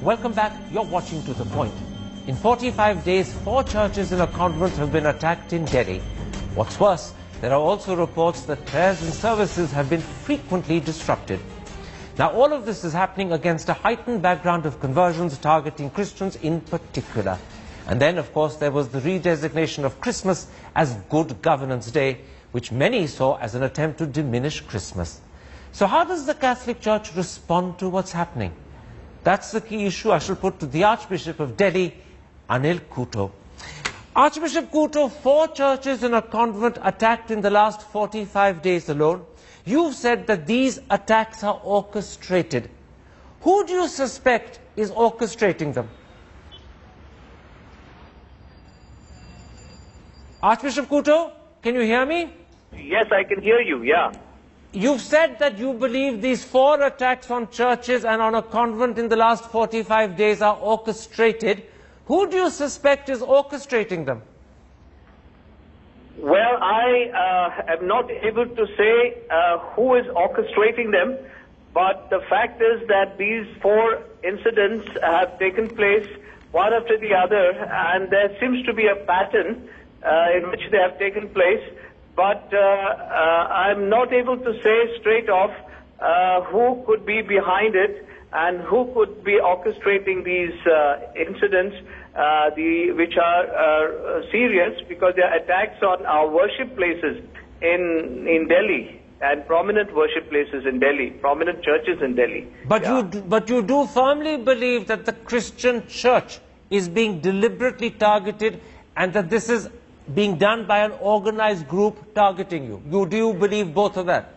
Welcome back. You're watching To The Point. In 45 days, 4 churches in a convent have been attacked in Delhi. What's worse, there are also reports that prayers and services have been frequently disrupted. Now, all of this is happening against a heightened background of conversions targeting Christians in particular. And then, of course, there was the redesignation of Christmas as Good Governance Day, which many saw as an attempt to diminish Christmas. So how does the Catholic Church respond to what's happening? That's the key issue I shall put to the Archbishop of Delhi, Anil Kuto. Archbishop Kuto, 4 churches in a convent attacked in the last 45 days alone. You've said that these attacks are orchestrated. Who do you suspect is orchestrating them? Archbishop Kuto, can you hear me? Yes, I can hear you, yeah. You've said that you believe these 4 attacks on churches and on a convent in the last 45 days are orchestrated. Who do you suspect is orchestrating them? Well, I am not able to say who is orchestrating them, but the fact is that these 4 incidents have taken place one after the other, and there seems to be a pattern in which they have taken place. But I'm not able to say straight off who could be behind it and who could be orchestrating these incidents, which are serious because they are attacks on our worship places in Delhi and prominent worship places in Delhi, prominent churches in Delhi. But you do firmly believe that the Christian church is being deliberately targeted and that this is being done by an organized group targeting you. Do you believe both of that?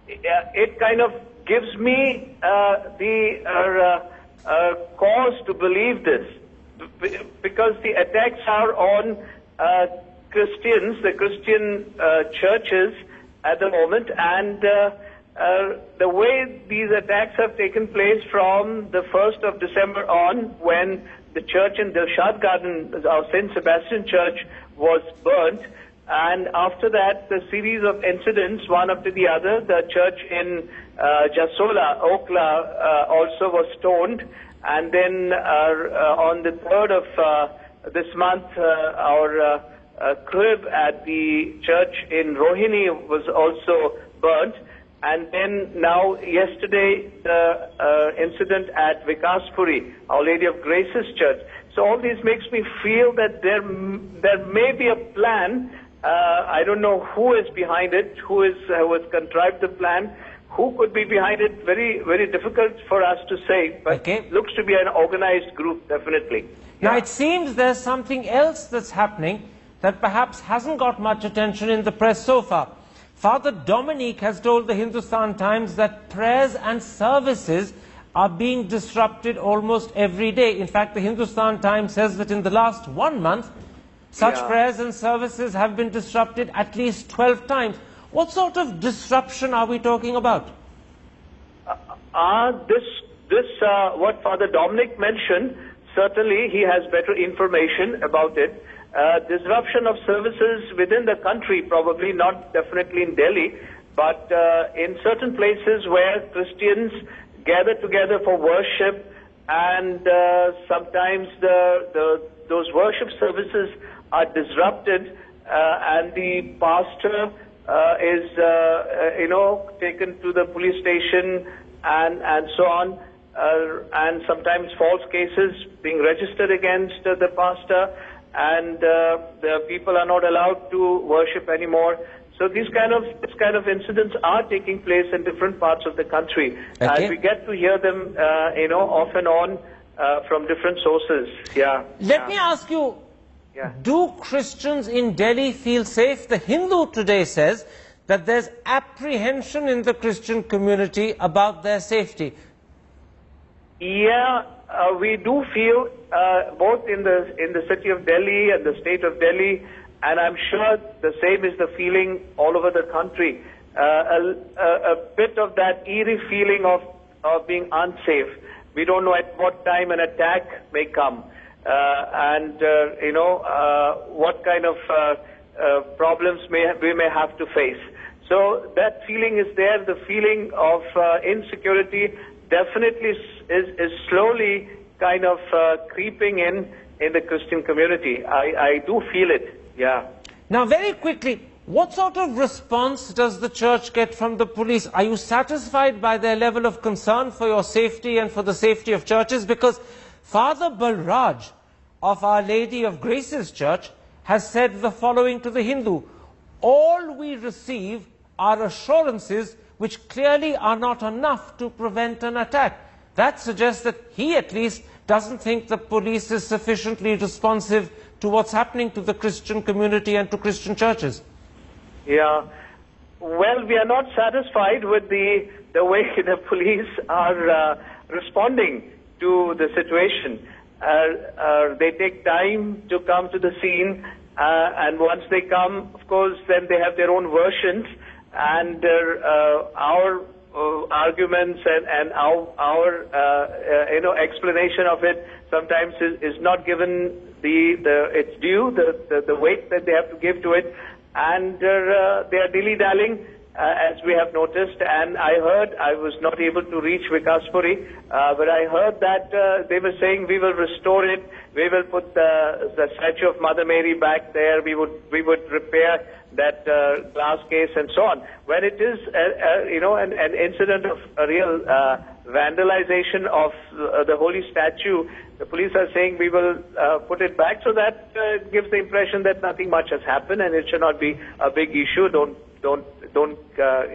It kind of gives me the cause to believe this, because the attacks are on Christians, the Christian churches at the moment, and the way these attacks have taken place from the 1st of December on, when the church in Dilshad Garden, our St. Sebastian Church, was burnt. And after that, the series of incidents, one after the other. The church in Jasola, Okla, also was stoned. And then on the 3rd of this month, our crib at the church in Rohini was also burnt. And then now, yesterday, the incident at Vikaspuri, Our Lady of Grace's Church. So all this makes me feel that there may be a plan. I don't know who is behind it, who has contrived the plan, who could be behind it. Very, very difficult for us to say, but it looks to be an organized group, definitely. Now, it seems there's something else that's happening that perhaps hasn't got much attention in the press so far. Father Dominic has told the Hindustan Times that prayers and services are being disrupted almost every day. In fact, the Hindustan Times says that in the last 1 month, such prayers and services have been disrupted at least 12 times. What sort of disruption are we talking about? What Father Dominic mentioned, certainly he has better information about it. Disruption of services within the country, probably not definitely in Delhi, but in certain places where Christians gather together for worship, and sometimes those worship services are disrupted, and the pastor is taken to the police station and so on, and sometimes false cases being registered against the pastor, and the people are not allowed to worship anymore. So these kind of incidents are taking place in different parts of the country, and we get to hear them, off and on from different sources. Let me ask you: do Christians in Delhi feel safe? The Hindu today says that there's apprehension in the Christian community about their safety. Yeah, we do feel both in the city of Delhi and the state of Delhi, and I'm sure the same is the feeling all over the country. A bit of that eerie feeling of being unsafe. We don't know at what time an attack may come, and what kind of problems we may have to face. So that feeling is there, the feeling of insecurity, definitely is slowly kind of creeping in the Christian community. I do feel it, yeah. Now, very quickly, what sort of response does the church get from the police? Are you satisfied by their level of concern for your safety and for the safety of churches? Because Father Balraj of Our Lady of Grace's Church has said the following to the Hindu: all we receive are assurances which clearly are not enough to prevent an attack. That suggests that he at least doesn't think the police is sufficiently responsive to what's happening to the Christian community and to Christian churches. Yeah. Well, we are not satisfied with the way the police are responding to the situation. They take time to come to the scene, and once they come, of course, then they have their own versions, and our arguments and our explanation of it sometimes is not given its due, the weight that they have to give to it, and they are dilly-dallying, as we have noticed. And I heard, I was not able to reach Vikaspuri, but I heard that they were saying we will restore it, we will put the statue of Mother Mary back there, we would repair that glass case and so on. When it is an incident of a real vandalization of the holy statue, the police are saying we will put it back, so that gives the impression that nothing much has happened and it should not be a big issue. Don't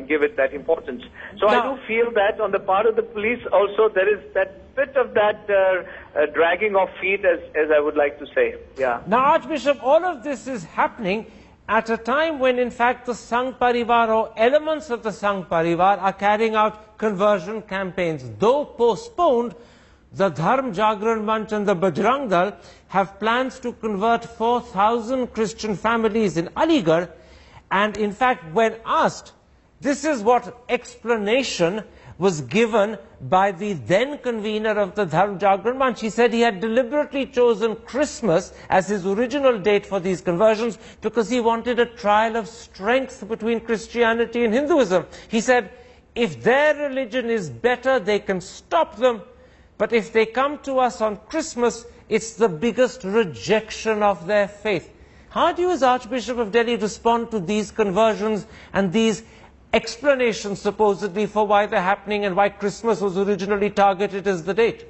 give it that importance. So I do feel that on the part of the police also there is that bit of that dragging of feet, as I would like to say. Yeah. Now, Archbishop, all of this is happening at a time when, in fact, the Sangh Parivar or elements of the Sangh Parivar are carrying out conversion campaigns. Though postponed, the Dharm Jagran Manch and the Bajrang Dal have plans to convert 4,000 Christian families in Aligarh. And in fact, when asked, this is what explanation was given by the then convener of the Dharm Jagran Manch. He said he had deliberately chosen Christmas as his original date for these conversions because he wanted a trial of strength between Christianity and Hinduism. He said, if their religion is better, they can stop them. But if they come to us on Christmas, it's the biggest rejection of their faith. How do you, as Archbishop of Delhi, respond to these conversions and these explanations, supposedly, for why they're happening and why Christmas was originally targeted as the date?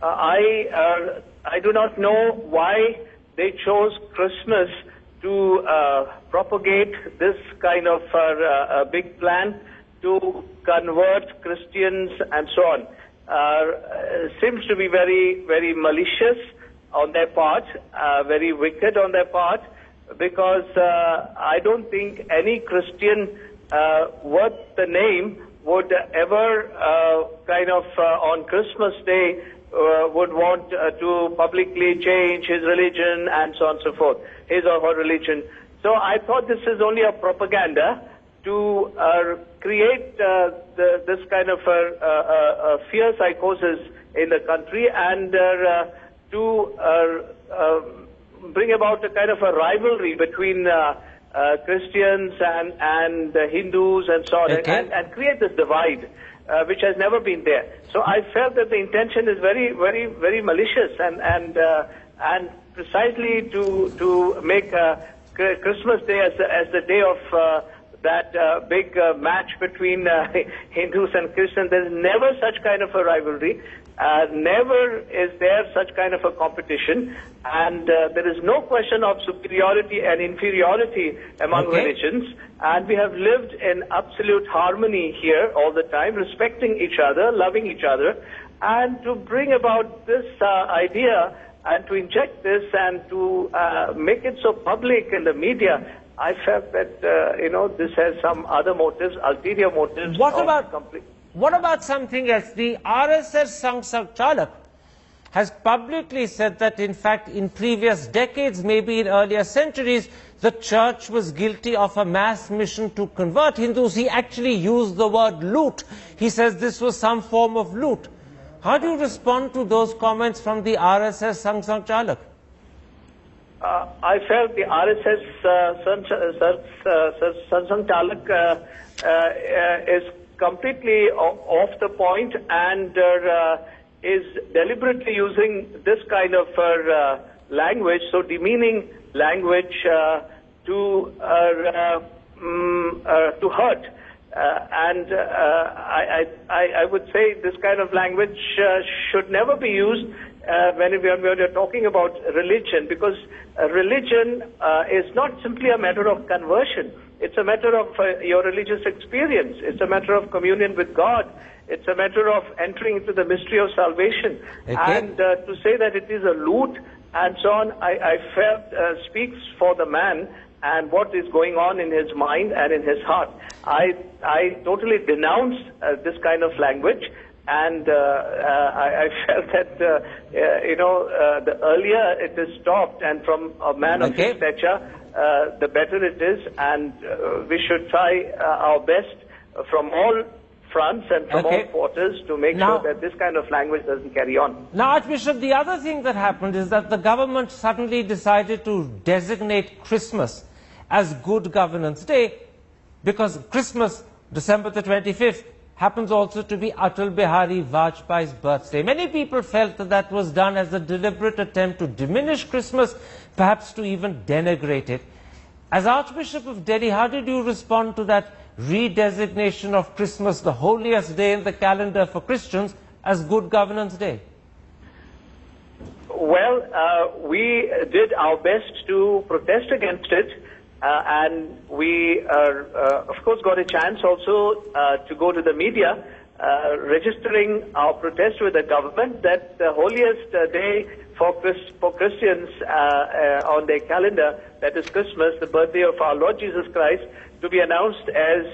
I do not know why they chose Christmas to propagate this kind of a big plan to convert Christians and so on. Seems to be very, very malicious on their part, very wicked on their part, because I don't think any Christian worth the name would ever on Christmas Day would want to publicly change his religion and so on and so forth, his or her religion. So I thought this is only a propaganda to create this kind of a fear psychosis in the country and to bring about a kind of a rivalry between Christians and Hindus and so on, okay, and create this divide, which has never been there. So I felt that the intention is very, very, very malicious and precisely to make Christmas Day as the day of that big match between Hindus and Christians. There's never such kind of a rivalry. Never is there such kind of a competition, and there is no question of superiority and inferiority among religions, and we have lived in absolute harmony here all the time, respecting each other, loving each other, and to bring about this idea and to inject this and to make it so public in the media, I felt that, this has some other motives, ulterior motives. What about something else? The RSS Sangh Chalak has publicly said that, in fact, in previous decades, maybe in earlier centuries, the church was guilty of a mass mission to convert Hindus. He actually used the word loot. He says this was some form of loot. How do you respond to those comments from the RSS Sangh Chalak? I felt the RSS Sangh Chalak is completely off the point and is deliberately using this kind of language, so demeaning language to hurt. I would say this kind of language should never be used when you're talking about religion, because religion is not simply a matter of conversion. It's a matter of your religious experience. It's a matter of communion with God. It's a matter of entering into the mystery of salvation. Okay. And to say that it is a loot and so on, I felt speaks for the man and what is going on in his mind and in his heart. I totally denounce this kind of language, and I felt that, the earlier it is stopped, and from a man of his stature, the better it is, and we should try our best from all fronts and from all quarters to make sure that this kind of language doesn't carry on. Now, Archbishop, the other thing that happened is that the government suddenly decided to designate Christmas as Good Governance Day, because Christmas, December the 25th, happens also to be Atal Bihari Vajpayee's birthday. Many people felt that that was done as a deliberate attempt to diminish Christmas, perhaps to even denigrate it. As Archbishop of Delhi, how did you respond to that redesignation of Christmas, the holiest day in the calendar for Christians, as Good Governance Day? Well, we did our best to protest against it. And we, of course, got a chance also to go to the media, registering our protest with the government that the holiest day for Christians on their calendar, that is Christmas, the birthday of our Lord Jesus Christ, to be announced as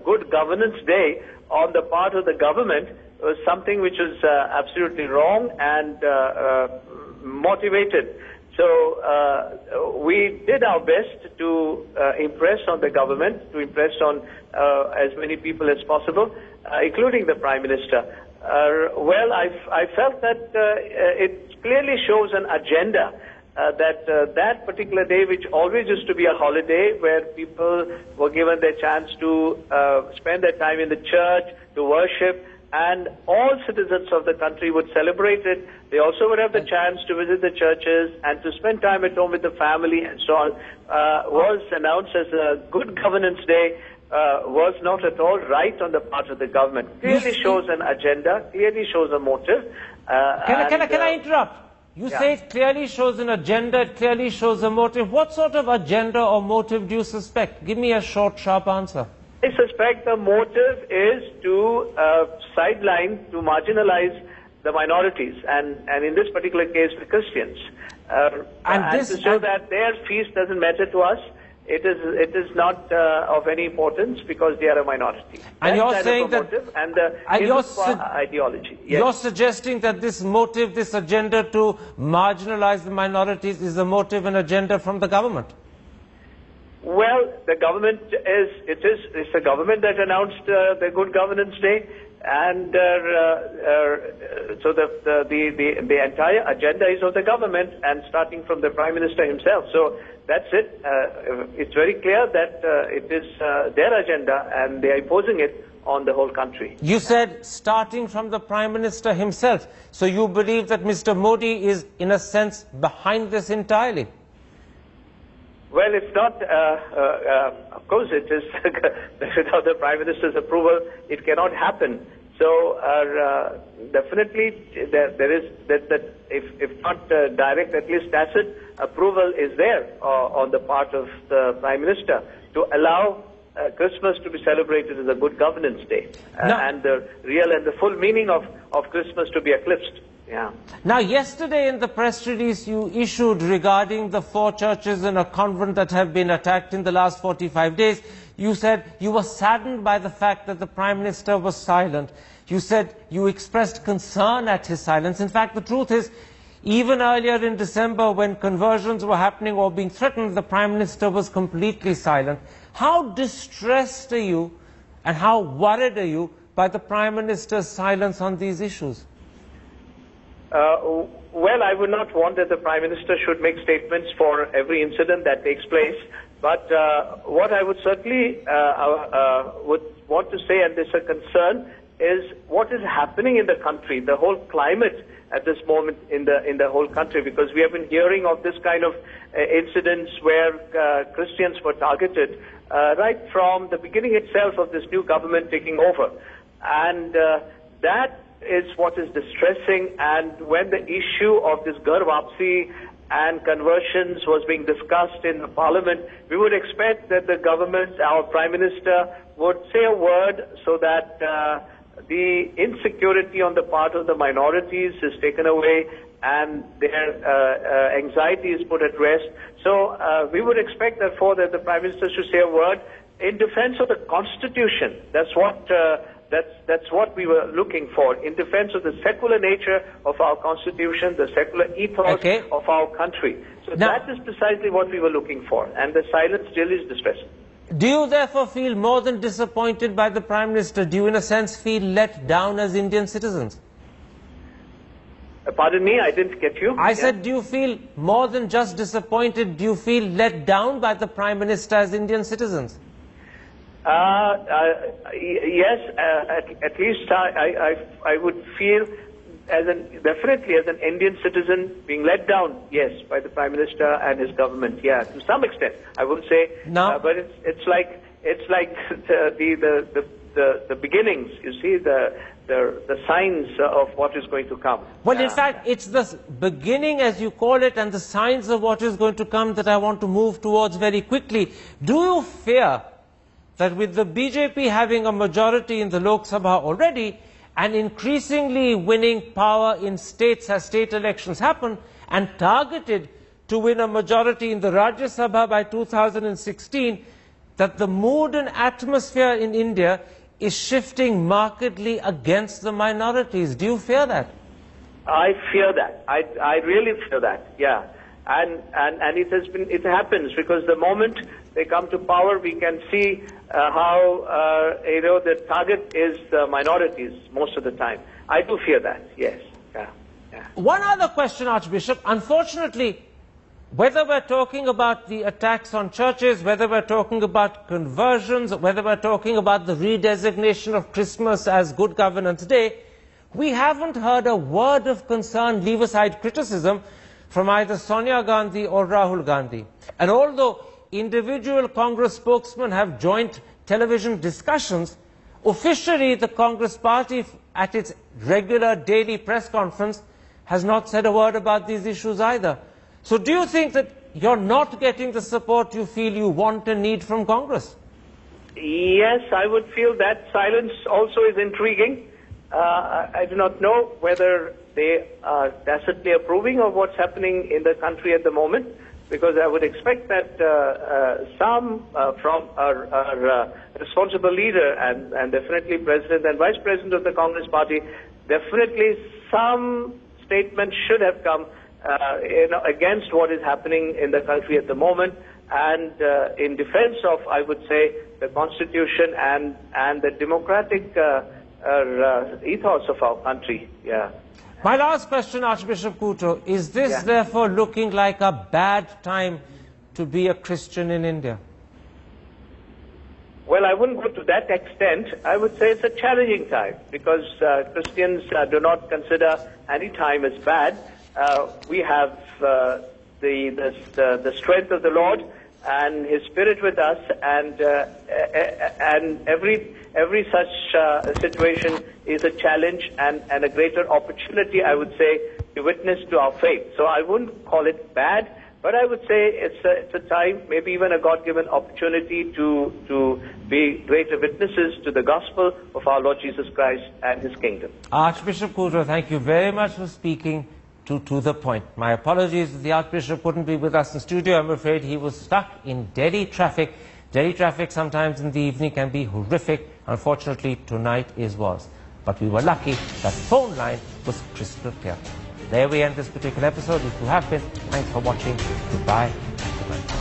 Good Governance Day on the part of the government was something which was absolutely wrong and motivated. So we did our best to impress on the government, to impress on as many people as possible, including the Prime Minister. Well, I felt that it clearly shows an agenda that particular day, which always used to be a holiday, where people were given their chance to spend their time in the church, to worship, and all citizens of the country would celebrate it. They also would have the chance to visit the churches and to spend time at home with the family and so on. Was announced as a Good Governance Day, was not at all right on the part of the government. Clearly shows an agenda, clearly shows a motive. Can I interrupt? You say it clearly shows an agenda, it clearly shows a motive. What sort of agenda or motive do you suspect? Give me a short, sharp answer. I suspect the motive is to sideline, to marginalize the minorities, and in this particular case, the Christians. And to show that their feast doesn't matter to us. It is not of any importance because they are a minority. And you're saying that, and the ideology. Yes. You're suggesting that this motive, this agenda to marginalize the minorities is a motive and agenda from the government? Well, the government it's the government that announced the Good Governance Day, and so the entire agenda is of the government, and starting from the Prime Minister himself. So that's it. It's very clear that it is their agenda, and they are imposing it on the whole country. You said starting from the Prime Minister himself. So you believe that Mr. Modi is, in a sense, behind this entirely? Well, it's not, of course it is, without the Prime Minister's approval, it cannot happen. So, definitely, there is, that if not direct, at least tacit approval is there on the part of the Prime Minister to allow Christmas to be celebrated as a Good Governance Day, and the real and the full meaning of Christmas to be eclipsed. Yeah. Now, yesterday in the press release you issued regarding the 4 churches and a convent that have been attacked in the last 45 days, you said you were saddened by the fact that the Prime Minister was silent. You said you expressed concern at his silence. In fact, the truth is, even earlier in December, when conversions were happening or being threatened, the Prime Minister was completely silent. How distressed are you and how worried are you by the Prime Minister's silence on these issues? Well, I would not want that the Prime Minister should make statements for every incident that takes place. But what I would certainly would want to say, and this is a concern, is what is happening in the country, the whole climate at this moment in the whole country, because we have been hearing of this kind of incidents where Christians were targeted right from the beginning itself of this new government taking over. And that is what is distressing. And when the issue of this Ghar Wapsi and conversions was being discussed in the parliament, we would expect that the government, our Prime Minister, would say a word so that the insecurity on the part of the minorities is taken away and their anxiety is put at rest. So we would expect, therefore, that the Prime Minister should say a word in defense of the Constitution. That's what we were looking for, in defense of the secular nature of our Constitution, the secular ethos of our country. So that is precisely what we were looking for, and the silence still is distressing. Do you therefore feel more than disappointed by the Prime Minister? Do you in a sense feel let down as Indian citizens? Pardon me, I didn't get you. I said, do you feel more than just disappointed? Do you feel let down by the Prime Minister as Indian citizens? Yes, at least I would feel definitely as an Indian citizen being let down, yes, by the Prime Minister and his government. Yeah, to some extent, I would say. No. But it's like the beginnings. You see the signs of what is going to come. Well, in fact, it's the beginning, as you call it, and the signs of what is going to come that I want to move towards very quickly. Do you fear that with the BJP having a majority in the Lok Sabha already, and increasingly winning power in states as state elections happen, and targeted to win a majority in the Rajya Sabha by 2016, that the mood and atmosphere in India is shifting markedly against the minorities? Do you fear that? I fear that. I really fear that, yeah. And it happens because the moment they come to power, we can see how the target is the minorities most of the time. I do fear that. Yes. Yeah. One other question, Archbishop. Unfortunately, whether we're talking about the attacks on churches, whether we're talking about conversions, whether we're talking about the redesignation of Christmas as Good Governance Day, we haven't heard a word of concern, leave aside criticism, from either Sonia Gandhi or Rahul Gandhi. And although individual Congress spokesmen have joined television discussions, officially the Congress party at its regular daily press conference has not said a word about these issues either. So do you think that you're not getting the support you feel you want and need from Congress? Yes, I would feel that silence also is intriguing. I do not know whether they are tacitly approving of what's happening in the country at the moment, because I would expect that some from our responsible leader and definitely President and Vice President of the Congress Party, definitely some statement should have come against what is happening in the country at the moment, and in defense of, I would say, the Constitution and the democratic ethos of our country. Yeah. My last question, Archbishop Kuto, is this therefore looking like a bad time to be a Christian in India? Well, I wouldn't go to that extent. I would say it's a challenging time because Christians do not consider any time as bad. We have the strength of the Lord and His Spirit with us, and every such situation is a challenge and a greater opportunity, I would say, to witness to our faith. So I wouldn't call it bad, but I would say it's a time, maybe even a God-given opportunity to be greater witnesses to the gospel of our Lord Jesus Christ and His kingdom. Archbishop Kuto, thank you very much for speaking to the point. My apologies that the Archbishop couldn't be with us in studio. I'm afraid he was stuck in Delhi traffic. Delhi traffic sometimes in the evening can be horrific. Unfortunately, tonight was. But we were lucky that phone line was crystal clear. There we end this particular episode. If you have been, thanks for watching. Goodbye. Goodbye.